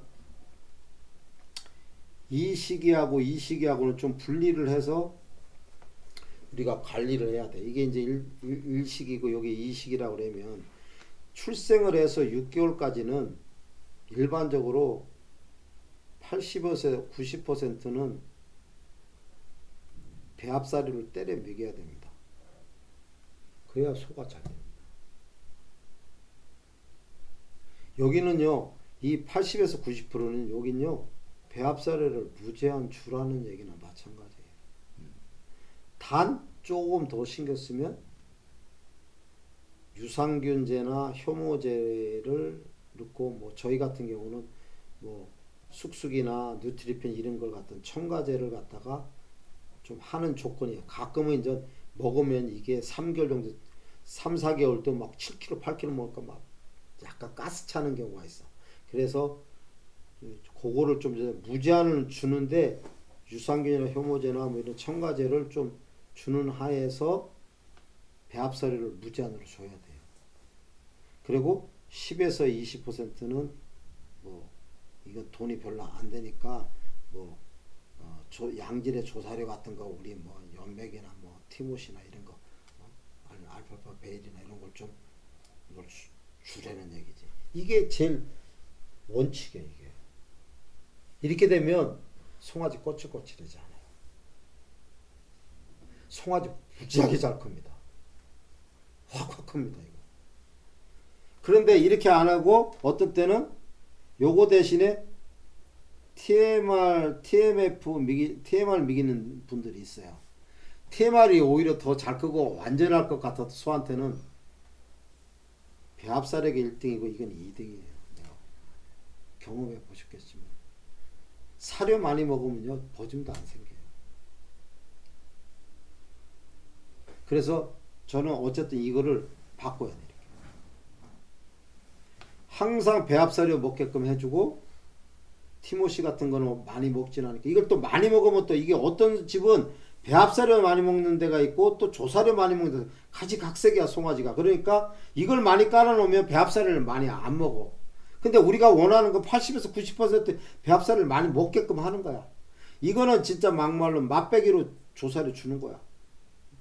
이 시기하고 이 시기하고는 좀 분리를 해서 우리가 관리를 해야 돼. 이게 이제 일시기고 여기 이시기라고 그러면 출생을 해서 6개월까지는 일반적으로 80에서 90%는 배합사료를 때려 먹여야 됩니다. 그래야 소가 잘 됩니다. 여기는요, 이 80에서 90%는 여긴요, 배합사료를 무제한 주라는 얘기나 마찬가지예요. 단 조금 더 신경 쓰면 유산균제나 효모제를 넣고 뭐 저희 같은 경우는 뭐 쑥쑥이나 뉴트리펜 이런 걸 갖던 첨가제를 갖다가 좀 하는 조건이에요. 가끔은 이제 먹으면 이게 3개월 정도 3, 4개월도 막 7kg, 8kg 먹을까 막 약간 가스 차는 경우가 있어. 그래서 그거를 좀 이제 무제한을 주는데 유산균이나 효모제나 뭐 이런 첨가제를 좀 주는 하에서 배합사료를 무제한으로 줘야 돼요. 그리고 10에서 20%는 뭐 이건 돈이 별로 안 되니까 뭐 양질의 조사료 같은 거 우리 뭐 연맥이나 뭐 티모시나 이런 거 알파파 베일이나 이런 걸 좀 이걸 주라는 얘기지. 이게 제일 원칙이에요. 이게 이렇게 되면 송아지 꼬칠꼬칠하지 않아요. 송아지 무지하게 잘 큽니다. 확확 큽니다. 이거. 그런데 이렇게 안 하고 어떤 때는 요거 대신에 TMR 미기는 분들이 있어요. TMR이 오히려 더 잘 크고 완전할 것 같아도 소한테는 배합사력이 1등이고 이건 2등이에요. 경험해 보셨겠지만 사료 많이 먹으면요 버짐도 안 생겨요. 그래서 저는 어쨌든 이거를 바꿔야 돼요. 항상 배합사료 먹게끔 해주고 티모시 같은 거는 많이 먹진 않으니까 이걸 또 많이 먹으면 또 이게 어떤 집은 배합사료 많이 먹는 데가 있고 또 조사료 많이 먹는 데가 가지각색이야 송아지가. 그러니까 이걸 많이 깔아놓으면 배합사료를 많이 안 먹어. 근데 우리가 원하는 거 80에서 90% 배합사료를 많이 먹게끔 하는 거야. 이거는 진짜 막말로 맛배기로 조사료 주는 거야.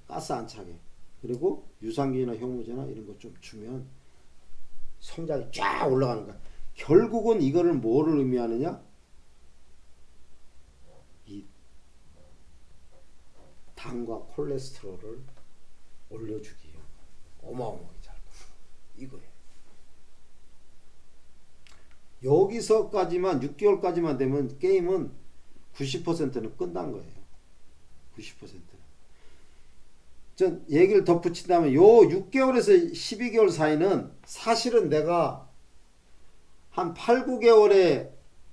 가스 안 차게. 그리고 유산균이나 효모제나 이런 거 좀 주면 성장이 쫙 올라가는 거야. 결국은 이거를 뭐를 의미하느냐? 이 당과 콜레스테롤을 올려주기요. 어마어마하게 잘 이거예요. 여기서까지만 6개월까지만 되면 게임은 90%는 끝난 거예요. 90%는. 전 얘기를 덧붙인다면 요 6개월에서 12개월 사이는 사실은 내가 한 8, 9개월에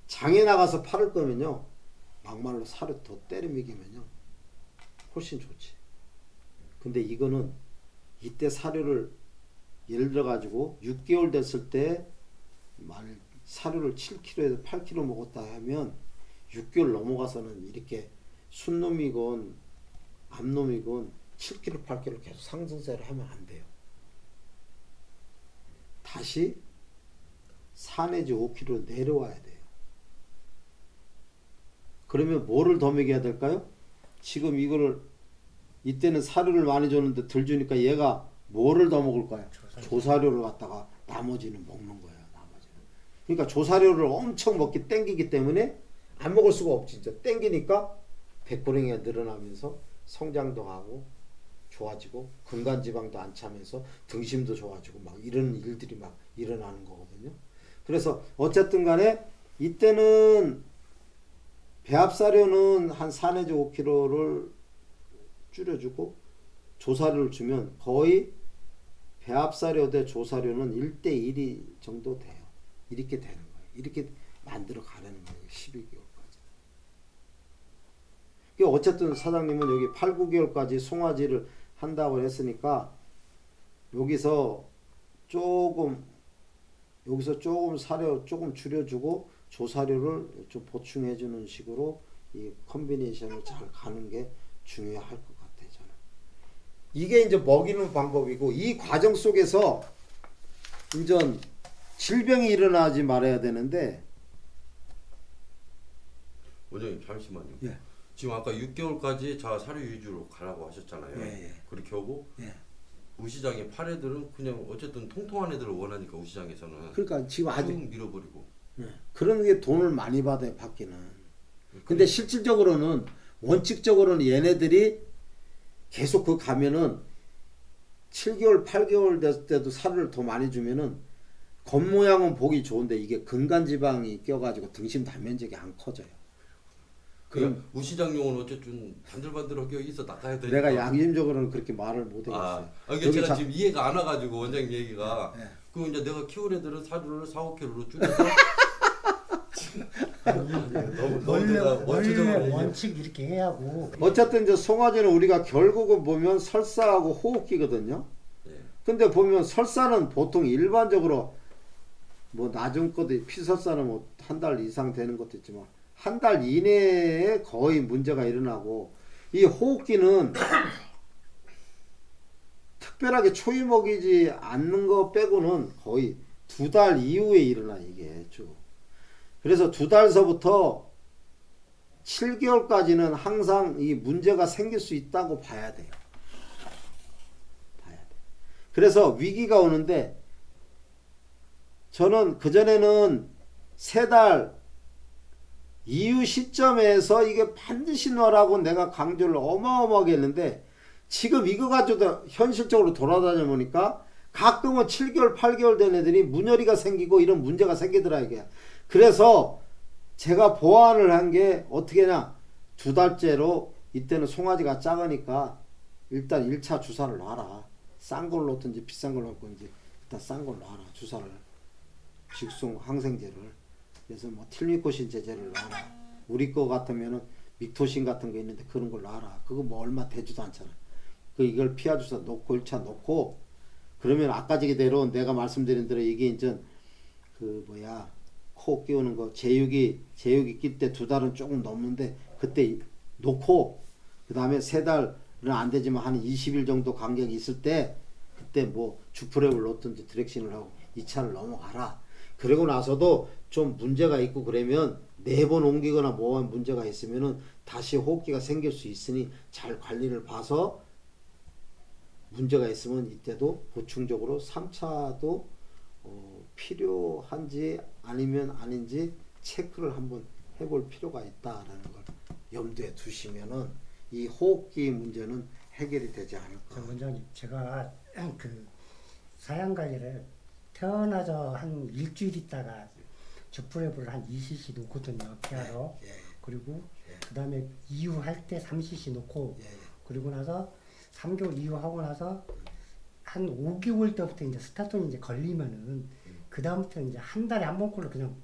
장에 나가서 팔을 거면요. 막말로 살을 더 때려 먹이면요. 훨씬 좋지. 근데 이거는 이때 사료를 예를 들어 가지고 6개월 됐을 때 사료를 7kg에서 8kg 먹었다 하면 6개월 넘어가서는 이렇게 순놈이건 암놈이건 7kg, 8kg 계속 상승세를 하면 안 돼요. 다시 4 내지 5kg 내려와야 돼요. 그러면 뭐를 더 먹여야 될까요? 지금 이거를 이때는 사료를 많이 줬는데 덜 주니까 얘가 뭐를 더 먹을 거야? 조사료를 갖다가 나머지는 먹는 거야. 나머지는. 그러니까 조사료를 엄청 먹기 땡기기 때문에 안 먹을 수가 없지. 진짜 땡기니까 백고랭이가 늘어나면서 성장도 하고 좋아지고 근간지방도 안 차면서 등심도 좋아지고 막 이런 일들이 막 일어나는 거거든요. 그래서 어쨌든 간에 이때는 배합사료는 한 4 내지 5kg를 줄여주고 조사료를 주면 거의 배합사료 대 조사료는 1대1이 정도 돼요. 이렇게 되는 거예요. 이렇게 만들어 가려는 거예요. 12개월까지. 어쨌든 사장님은 여기 8, 9개월까지 송아지를 한다고 했으니까 여기서 조금 사료 조금 줄여주고 조사료를 좀 보충해 주는 식으로 이 컨비네이션을 잘 가는 게 중요할 것 같아요. 저는 이게 이제 먹이는 방법이고 이 과정 속에서 이제 질병이 일어나지 말아야 되는데. 원장님 잠시만요. 예. 지금 아까 6개월까지 자 사료 위주로 가라고 하셨잖아요. 예. 그렇게 하고 예. 우시장의 팔애들은 그냥 어쨌든 통통한 애들을 원하니까 우시장에서는 그러니까 지금 아직 쭉 밀어버리고. 그런 게 돈을 많이 받아요, 받기는. 근데 실질적으로는 원칙적으로는 얘네들이 계속 그 가면은 7개월, 8개월 됐을 때도 사료를 더 많이 주면은 겉모양은 보기 좋은데 이게 근간지방이 껴가지고 등심 단면적이 안 커져요. 그냥 우시장용은 어쨌든 반들반들하게 있어 나가야 되니까. 내가 양심적으로는 그렇게 말을 못 하겠어요. 이게 제가 지금 이해가 안 와가지고 원장님 얘기가. 예. 그 이제 내가 키운 애들은 사료를 4, 5kg로 줄여서. 원래 원초적으로 원칙 이렇게 해야 하고 어쨌든 이제 송아지는 우리가 결국은 보면 설사하고 호흡기거든요. 예. 근데 보면 설사는 보통 일반적으로 뭐 낮은 것도 피설사는 뭐 한 달 이상 되는 것도 있지만 한 달 이내에 거의 문제가 일어나고 이 호흡기는 특별하게 초유 먹이지 않는 거 빼고는 거의 2달 이후에 일어나 이게 쭉. 그래서 2달서부터 7개월까지는 항상 이 문제가 생길 수 있다고 봐야 돼요. 봐야 돼. 그래서 위기가 오는데 저는 그전에는 3달 이후 시점에서 이게 반드시 넣으라고 내가 강조를 어마어마하게 했는데 지금 이거 가지고도 현실적으로 돌아다녀 보니까 가끔은 7개월, 8개월 된 애들이 문열이가 생기고 이런 문제가 생기더라 이게. 그래서 제가 보완을 한 게 어떻게 냐 2달째로 이때는 송아지가 작으니까 일단 1차 주사를 놔라. 싼 걸 놓든지 비싼 걸 놓을 건지 일단 싼 걸 놔라. 주사를. 직송 항생제를. 그래서 뭐 틸미코신 제제를 놔라. 우리 거 같으면은 믹토신 같은 거 있는데 그런 걸 놔라. 그거 뭐 얼마 되지도 않잖아. 이걸 피하 주사 놓고 1차 놓고 그러면 아까 저기대로 내가 말씀드린 대로 이게 이제 그 호 끼우는 거 제육이 낄 때 2달은 조금 넘는데 그때 놓고 그 다음에 3달은 안 되지만 한 20일 정도 간격이 있을 때 그때 뭐 주프랩을 놓든지 드렉싱을 하고 이 차를 넘어가라. 그러고 나서도 좀 문제가 있고 그러면 4번 옮기거나 뭐한 문제가 있으면은 다시 호흡기가 생길 수 있으니 잘 관리를 봐서 문제가 있으면 이때도 보충적으로 3차도 필요한지 아니면 아닌지 체크를 한번 해볼 필요가 있다라는 걸 염두에 두시면은 이 호흡기 문제는 해결이 되지 않을까. 저 원장님, 제가 그 사양 관리를 태어나서 한 일주일 있다가 주프랩을 한 2cc 놓거든요, 피하러. 예, 예. 그리고 그 다음에 이후 할 때 3cc 놓고, 예, 예. 그리고 나서 3개월 이후 하고 나서 한 5개월 때부터 이제 스타톤이 이제 걸리면은 그 다음부터 이제 한 달에 한 번꼴로 그냥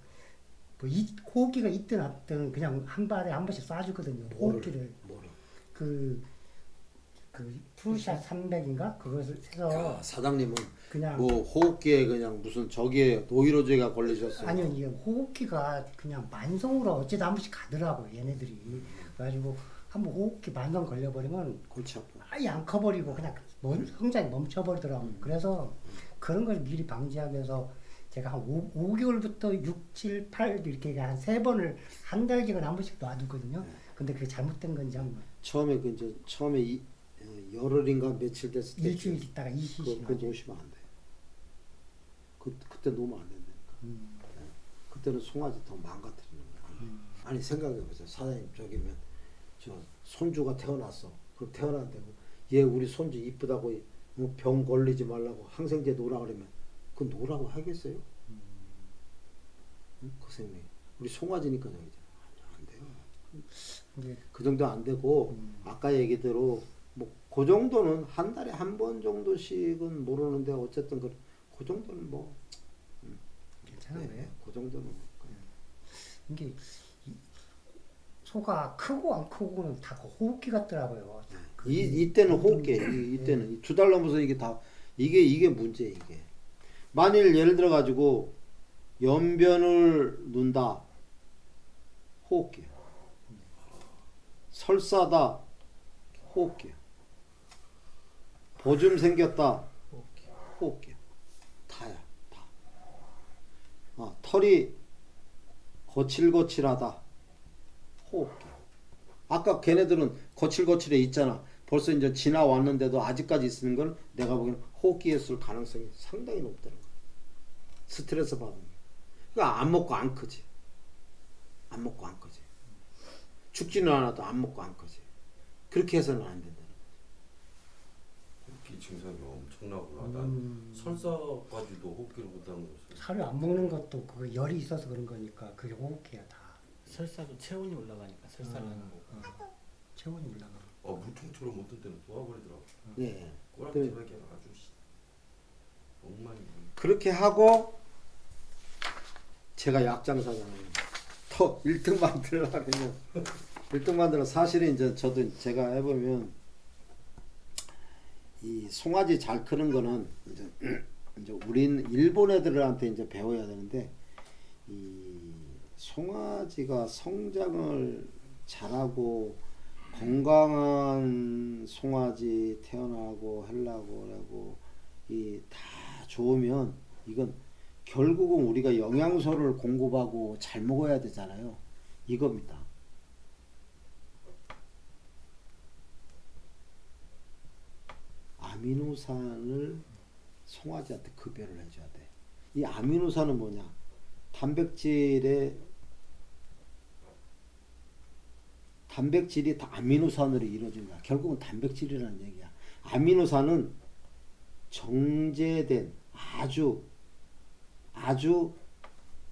뭐 호흡기가 있든 없든 그냥 한 발에 한 번씩 쏴주거든요. 호흡기를. 뭐를. 그 풀샷 300인가 그것을 해서 야, 사장님은 그냥 뭐 호흡기에 그냥 무슨 저기에 노이로제가 걸리셨어요. 아니요, 이게 호흡기가 그냥 만성으로 어쩌다 한 번씩 가더라고요, 얘네들이. 그래가지고 한번 호흡기 만성 걸려버리면 골치 아파. 아예 안 커버리고 그냥 성장이 멈춰버리더라고요. 그래서 그런 걸 미리 방지하면서 제가 한 5개월부터 6, 7, 8 이렇게 한 3번을 한 달씩은 한 번씩 놔두거든요. 근데 그게 잘못된 건지 한번 처음에 그 이제 처음에 열흘인가 며칠 됐을 때 일주일 있다가 2cc 그거 놓으시면 안 돼. 그때 놓으면 안 된다니까. 네. 그때는 송아지 더 망가뜨리는 거야. 아니 생각해 보세요. 사장님 저기면 저 손주가 태어났어. 그럼 태어났는데 얘 우리 손주 이쁘다고 뭐 병 걸리지 말라고 항생제 놓으라 그러면 그 놓으라고 하겠어요? 응? 그 생명이 우리 송아지니까 저기죠. 안 돼요. 근데 그 정도 안 되고 아까 얘기대로 뭐 그 정도는 한 달에 한 번 정도씩은 모르는데 어쨌든 그 정도는 뭐 괜찮은 거예요. 그 정도는 이게 소가 크고 안 크고는 다 그 호흡기 같더라고요. 이때는 호흡기 이때는 2달 넘어서 이게 다 이게 문제 이게 만일 예를 들어 가지고 연변을 눈다 호흡기 설사다 호흡기 보줌 생겼다 호흡기 다야 다 털이 거칠거칠하다 호흡기 아까 걔네들은 거칠거칠해 있잖아 벌써 이제 지나왔는데도 아직까지 있는 건 내가 보기에는 호흡기였을 가능성이 상당히 높다는 거야 스트레스 받는 게 그러니까 안 먹고 안 크지 안 먹고 안 크지 죽지는 않아도 안 먹고 안 크지 그렇게 해서는 안 된다는 거지 호흡기 증상이 엄청나구나. 난 설사까지도 호흡기를 못하는 것을. 사료 안 먹는 것도 그 열이 있어서 그런 거니까 그게 호흡기야 다. 설사도 체온이 올라가니까 설사를 하는 거고. 체온이 올라가. 물총처럼 어떤 때는 놓아버리더라고. 예. 꼬락지락이 아주 엉망이. 그렇게 하고 제가 약장사잖아요. 더 1등 만들려면 1등 만들어 사실은 이제 저도 제가 해보면 이 송아지 잘 크는 거는 이제 우린 일본 애들한테 이제 배워야 되는데 이 송아지가 성장을 잘하고 건강한 송아지 태어나고 하려고 하고 이 다 좋으면 이건 결국은 우리가 영양소를 공급하고 잘 먹어야 되잖아요. 이겁니다. 아미노산을 송아지한테 급여를 해줘야 돼. 이 아미노산은 뭐냐? 단백질이 다 아미노산으로 이루어진 거야. 결국은 단백질이라는 얘기야. 아미노산은 정제된 아주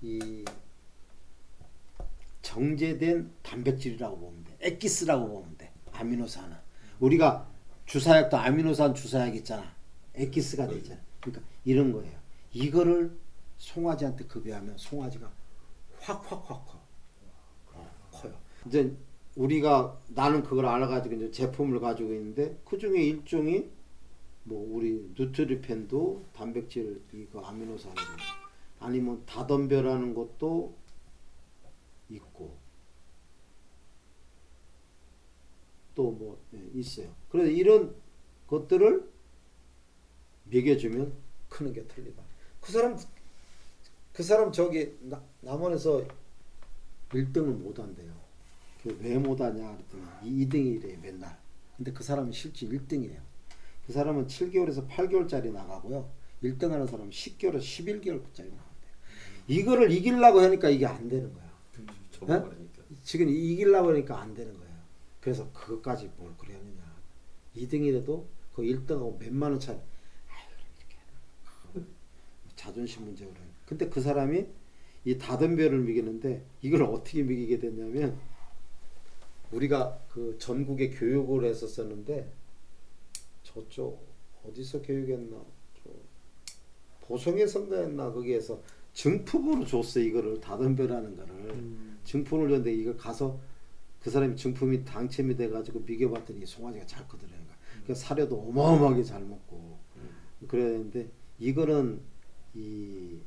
이 정제된 단백질이라고 보면 돼. 엑기스라고 보면 돼. 아미노산은 우리가 주사약도 아미노산 주사약 있잖아. 엑기스가 돼 있잖아. 그러니까 이런 거예요. 이거를 송아지한테 급여하면 송아지가 확 커요. 이제 우리가 나는 그걸 알아가지고 이제 제품을 가지고 있는데 그 중에 일종이 뭐 우리 누트리펜도 단백질 이거 아니면 다덤벼라는 것도 있고 또 뭐 있어요. 그래서 이런 것들을 먹여주면 크는 게 틀리다. 그 사람 저기 남원에서 1등을 못 한대요. 왜 못하냐 그랬더니 2등이래 맨날. 근데 그 사람은 실제 1등이에요. 그 사람은 7개월에서 8개월짜리 나가고요. 1등 하는 사람은 10개월에서 11개월짜리 나간대요. 이거를 이기려고 하니까 이게 안 되는 거야. 접어버리니까. 지금 이기려고 하니까 안 되는 거예요. 그래서 그것까지 뭘 그래 하느냐. 2등이라도 그 1등하고 몇만 원 차이. 이렇게 자존심 문제 그래. 근데 그 사람이 이 다덤벼를 먹이는데 이걸 어떻게 먹이게 됐냐면 우리가 그 전국에 교육을 했었었는데 저쪽 어디서 교육했나 보성에선가 했나 거기에서 증품으로 줬어. 이거를 다덤벼라는 거를 증품을 줬는데 이거 가서 그 사람이 증품이 당첨이 돼가지고 먹여봤더니 송아지가 잘 크더라는 거야. 그러니까 사료도 어마어마하게 잘 먹고 그래야 되는데 이거는 이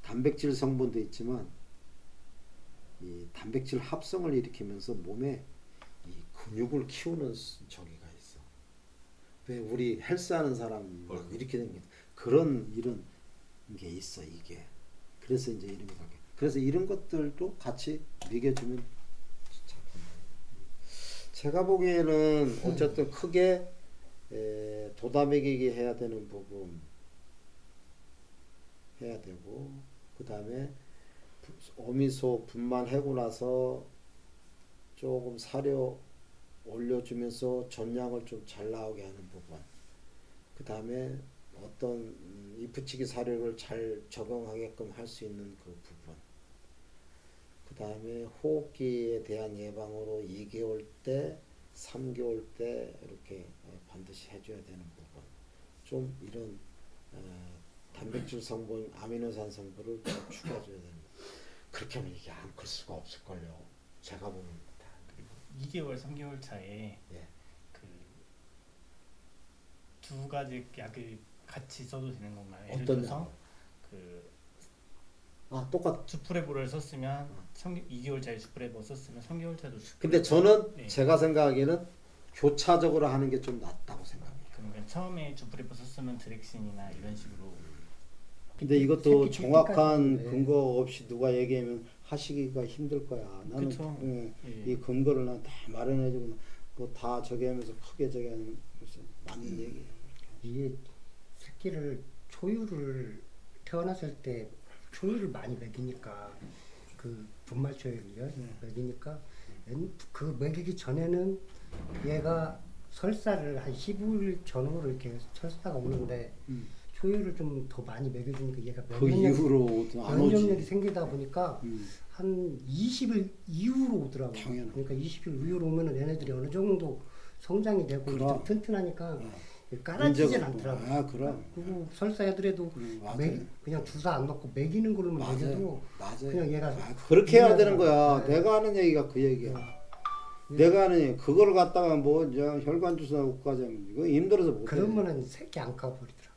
단백질 성분도 있지만 이 단백질 합성을 일으키면서 몸에 이 근육을 키우는 저기가 있어. 왜 우리 헬스하는 사람 이렇게 된 게 그런 이런 게 있어 이게. 그래서 이제 이런 게 그래서 이런 것들도 같이 먹여주면 제가 보기에는 어쨌든 크게 도다먹이기 해야 되는 부분 해야 되고 그 다음에 어미소 분만하고 나서 조금 사료 올려주면서 전량을 좀 잘 나오게 하는 부분 그 다음에 어떤 이 부치기 사료를 잘 적응하게끔 할 수 있는 그 부분 그 다음에 호흡기에 대한 예방으로 2개월 때 3개월 때 이렇게 반드시 해줘야 되는 부분 좀 이런 단백질 성분, 아미노산 성분을 좀 추가해줘야 되는 그렇게 하면 이게 안 클 수가 없을걸요. 제가 봅니다. 2개월, 3개월 차에 예. 그 두 가지 약을 같이 써도 되는 건가요? 예를 어떤 들어서 약? 그 똑같. 주프레보를 썼으면 2개월짜리 주프레보 썼으면 3개월짜리 근데 저는 네. 제가 생각하기에는 교차적으로 하는 게 좀 낫다고 생각해요. 그러니까 처음에 주프레보 썼으면 드렉신이나 이런 식으로 근데 이것도 새끼 정확한 새끼까지. 근거 없이 누가 얘기하면 하시기가 힘들 거야. 나는 그쵸. 예. 이 근거를 난 다 마련해주고 뭐 다 저기 하면서 크게 저기 하는 것이 맞는 얘기예요. 이게 새끼를 초유를 태어났을 때 초유를 많이 먹이니까 그 분말 초유를요 먹이니까 그 먹이기 전에는 얘가 설사를 한 15일 전후로 이렇게 설사가 오는데 초유를 좀 더 많이 먹여주니까 얘가 그 이후로 안 면역력이 오지. 생기다 보니까 한 20일 이후로 오더라고요. 당연하죠. 그러니까 20일 이후로 오면은 얘네들이 어느 정도 성장이 되고 그럼. 좀 튼튼하니까 깔아지진 문제가 않더라고요. 없고. 아, 그럼. 그리고 설사 애들에도 맞아요. 그냥 주사 안 넣고 먹이는 걸로만 맞아요. 먹여도 맞아요. 그냥 얘가 그렇게 해야 되는 유지하잖아. 거야. 네. 내가 하는 얘기가 그 얘기야. 내가 하는 얘기 그걸 갖다가 뭐 이제 혈관 주사 놓고까지 하면 이거 힘들어서 못 해. 그러면은 새끼 안 까버리더라.